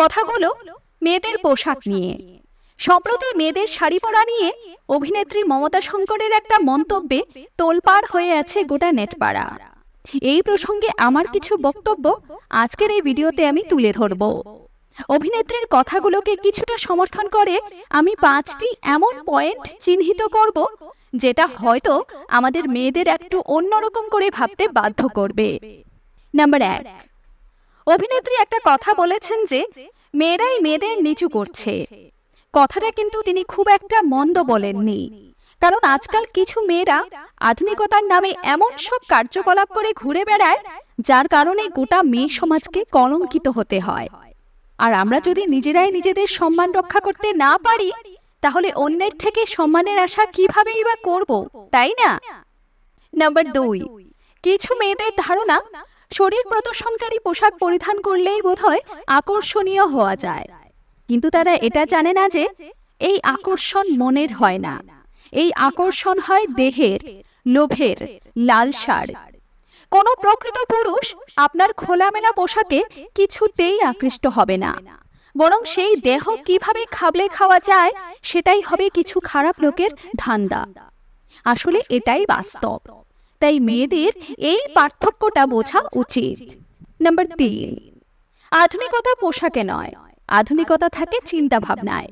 কথাগুলো মেয়েদের পোশাক নিয়ে। সম্প্রতি মেয়েদের শাড়ি পরা নিয়ে অভিনেত্রী মমতা শঙ্করের একটা মন্তব্যে তোলপাড় হয়ে আছে গোটা নেটপাড়া। এই প্রসঙ্গে আমার কিছু বক্তব্য আজকের এই ভিডিওতে আমি তুলে ধরব। অভিনেত্রীর কথাগুলোকে কিছুটা সমর্থন করে আমি 5টি এমন পয়েন্ট চিহ্নিত করব যেটা হয়তো আমাদের মেয়েদের একটু অন্যরকম করে ভাবতে বাধ্য করবে। নাম্বার 1, অভিনেত্রী একটা কথা বলেছেন যে মেয়েরাই মেয়েদের নিচু করছে। কথাটা কিন্তু তিনি খুব একটা মন্দ বলেননি, কারণ আজকাল কিছু মেয়েরা আধুনিকতার নামে এমন সব কার্যকলাপ করে ঘুরে বেড়ায় যার কারণে গোটা মেয়ে সমাজকে কলঙ্কিত হতে হয়। আর আমরা যদি নিজেরাই নিজেদের সম্মান রক্ষা করতে না পারি তাহলে অন্যের থেকে সম্মানের আশা কিভাবেই বা করব, তাই না? নাম্বার 2, কিছু মেয়েদের ধারণা শরীর প্রদর্শনকারী পোশাক পরিধান করলেই বোধহয় আকর্ষণীয় হওয়া যায়, কিন্তু তারা এটা জানে না যে এই আকর্ষণ মনের হয় না, এই আকর্ষণ হয় দেহের, লোভের, লালসার। কোনো প্রকৃত পুরুষ আপনার খোলামেলা পোশাকে কিছুতেই আকৃষ্ট হবে না, বরং সেই দেহ কিভাবে খাবলে খাওয়া যায় সেটাই হবে কিছু খারাপ লোকের ধান্দা। আসলে এটাই বাস্তব, তাই মেয়েদের এই পার্থক্যটা বোঝা উচিত। নাম্বার 3, আধুনিকতা পোশাকে নয়, আধুনিকতা থাকে চিন্তা ভাবনায়।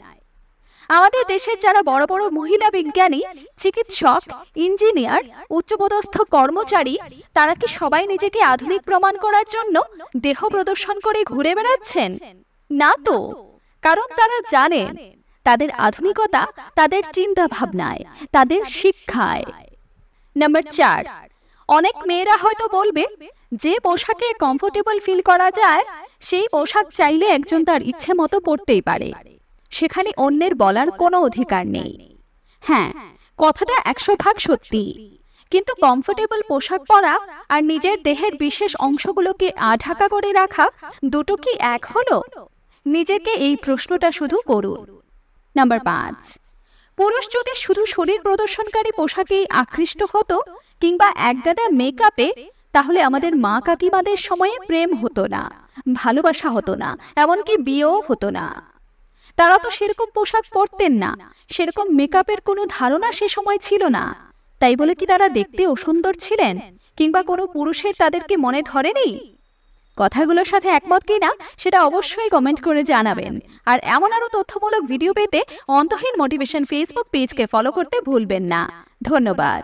আমাদের দেশের যারা বড় বড় মহিলা বিজ্ঞানী, চিকিৎসক, ইঞ্জিনিয়ার, উচ্চপদস্থ কর্মচারী, তারা কি সবাই নিজেকে আধুনিক প্রমাণ করার জন্য দেহ প্রদর্শন করে ঘুরে বেড়াচ্ছেন? না তো, কারণ তারা জানেন তাদের আধুনিকতা তাদের চিন্তা ভাবনায়, তাদের শিক্ষায়। নাম্বার 4, অনেক মেয়েরা হয়তো বলবে যে পোশাকে কমফোর্টেবল ফিল করা যায় সেই পোশাক চাইলে একজন তার ইচ্ছে মতো পরতেই পারে, সেখানে অন্যের বলার কোনো অধিকার নেই। হ্যাঁ, কথাটা 100% সত্যি, কিন্তু কমফোর্টেবল পোশাক পরা আর নিজের দেহের বিশেষ অংশগুলোকে আঢাকা করে রাখা দুটো কি এক হলো? নিজেকে এই প্রশ্নটা শুধু করুন। নাম্বার 5, পুরুষ যদি শুধু শরীর প্রদর্শনকারী পোশাকেই আকৃষ্ট হতো কিংবা একগাদা মেকআপে, তাহলে আমাদের মা কাকিমাদের সময়ে প্রেম হতো না, ভালোবাসা হতো না, এমনকি বিয়েও হতো না। তারা তো সেরকম পোশাক পরতেন না, সেরকম মেকআপের কোনো ধারণা সে সময় ছিল না। তাই বলে কি তারা দেখতে অসুন্দর ছিলেন কিংবা কোনো পুরুষের তাদেরকে মনে ধরেনি? কথাগুলোর সাথে একমত কিনা সেটা অবশ্যই কমেন্ট করে জানাবেন। আর এমন আরো তথ্যমূলক ভিডিও পেতে অন্তহীন মোটিভেশন ফেসবুক পেজকে ফলো করতে ভুলবেন না। ধন্যবাদ।